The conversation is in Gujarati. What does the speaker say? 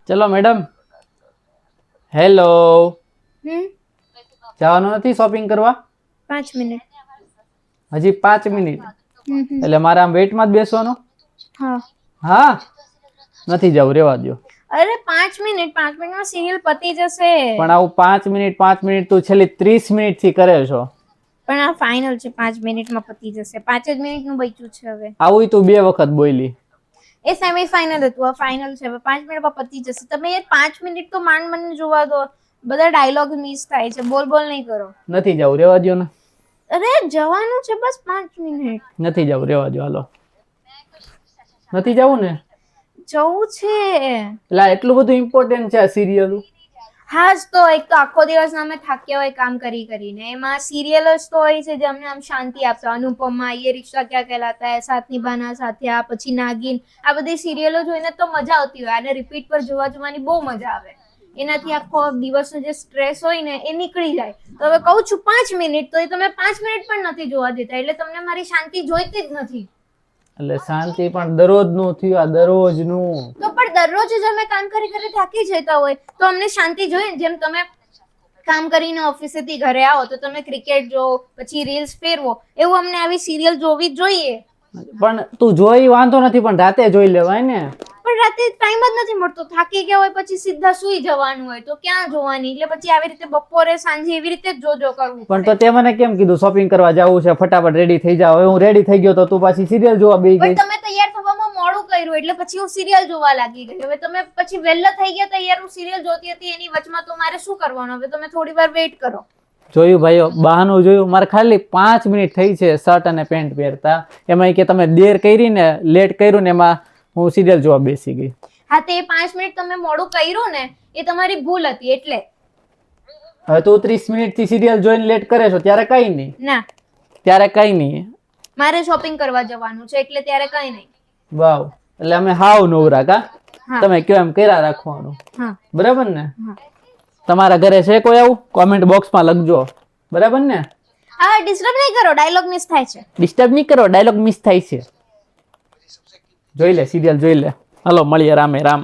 ચલો મેડમ. હેલો, જવાનું નથી શોપિંગ કરવા? 5 મિનિટ. હજી 5 મિનિટ? એટલે મારે આમ વેઇટમાં જ બેસવાનું? હા. હા, નથી જવું, રેવા દો. અરે 5 મિનિટ, 5 મિનિટમાં સિરિયલ પતી જશે. પણ આવું 5 મિનિટ તું છેલ્લી 30 મિનિટ થી કરે છો. પણ આ ફાઇનલ છે, 5 મિનિટમાં પતી જશે. 5 જ મિનિટનું બચ્યું છે હવે. આવું તું 2 વખત બોલી. એ સેમી ફાઇનલ હતું, આ ફાઇનલ છે. હવે 5 મિનિટમાં પતી જશે. તમે યાર 5 મિનિટ તો માંડ મને જોવા દો. બધા ડાયલોગ મિસ થાય છે. બોલ બોલ નહીં કરો. નથી જવું, રેવા દો ને. અરે જવાનું છે બસ 5 મિનિટ. નથી જવું, રેવા દો, હાલો. નથી જવું ને? જવું છે. એટલે એટલું બધું ઇમ્પોર્ટન્ટ છે આ સિરિયલ? હા જ તો, એક તો આખો દિવસ અમે થાક્યા હોય કામ કરીને, એમાં સિરિયલ જ તો હોય છે જે અમને આમ શાંતિ આપશે. અનુપમા, યે રિશ્તા ક્યાં કહેલાતા હૈ, સાથ નિભાના સાથિયા, પછી નાગિન, આ બધી સિરિયલો જોઈને તો મજા આવતી હોય. આને રિપીટ પર જોવાની બહુ મજા આવે. એનાથી આખો દિવસનો જે સ્ટ્રેસ હોય ને એ નીકળી જાય. તો હવે કહું છું 5 મિનિટ, તો એ તમે 5 મિનિટ પણ નથી જોવા દેતા. એટલે તમને મારી શાંતિ જોઈતી જ નથી. એટલે શાંતિ પણ દરરોજ નું થયું, આ દરરોજ નું. તો પણ દરરોજ જ અમે કામ કરી થાકી જતા હોય તો અમને શાંતિ જોઈએ. જેમ તમે કામ કરીને ઓફિસેથી ઘરે આવો તો તમે ક્રિકેટ જોવો, પછી રીલ્સ ફેરવો, એવું અમને આવી સિરિયલ જોવી જ જોઈએ. પણ તું જોઈ વાંધો નથી, પણ રાતે જોઈ લેવાય ને. પણ રાતે ટાઈમ જ નથી મળતો. થાકી ગયા હોય પછી સીધા સુઈ જવાનું હોય તો ક્યાં જોવાની? એટલે પછી આવી રીતે બપોરે સાંજે એવી રીતે જ જો કરવું. પણ તો તે મને કેમ કીધું શોપિંગ કરવા જવું છે, ફટાફટ રેડી થઈ જાવ? હવે હું રેડી થઈ ગયો તો તું પાછી સિરિયલ જોવા બેસી ગઈ. તમે તૈયાર થવામાં મોડું કર્યું એટલે પછી હું સિરિયલ જોવા લાગી ગઈ. હવે તમે પછી વહેલા થઈ ગયા તૈયાર, હું સિરિયલ જોતી હતી, એની વચમાં તો મારે શું કરવાનું? હવે તમે થોડી વાર વેઇટ કરો. જોયું ભાઈઓ, બહાનું જોયું. મારે ખાલી 5 મિનિટ થઈ છે શર્ટ અને પેન્ટ પહેરતા, એમાં કે તમે દેર કરી ને, લેટ કર્યું ને, એમાં હું સિરિયલ જોવા બેસી ગઈ. હા, તે 5 મિનિટ તમે મોડું કર્યું ને, એ તમારી ભૂલ હતી. એટલે હવે તું 30 મિનિટ થી સિરિયલ જોઈને લેટ કરે છો, ત્યારે કઈ નહીં. ના, ત્યારે કઈ નહીં. મારે શોપિંગ કરવા જવાનું છે એટલે ત્યારે કઈ નહીં. વાવ, એટલે અમે હાવ નવરા કા? તમે કયો એમ કર્યા રાખવાનું. બરાબર ને? તમારા ઘરે છે કોઈ આવું? કોમેન્ટ બોક્સમાં લખજો. બરાબર ને? હા, ડિસ્ટર્બ નહીં કરો, ડાયલોગ મિસ થાય છે. ડિસ્ટર્બ નહીં કરો, ડાયલોગ મિસ થાય છે. જોઈ લે સિરિયલ, જોઈ લે. હાલો મળીએ, રામે રામ.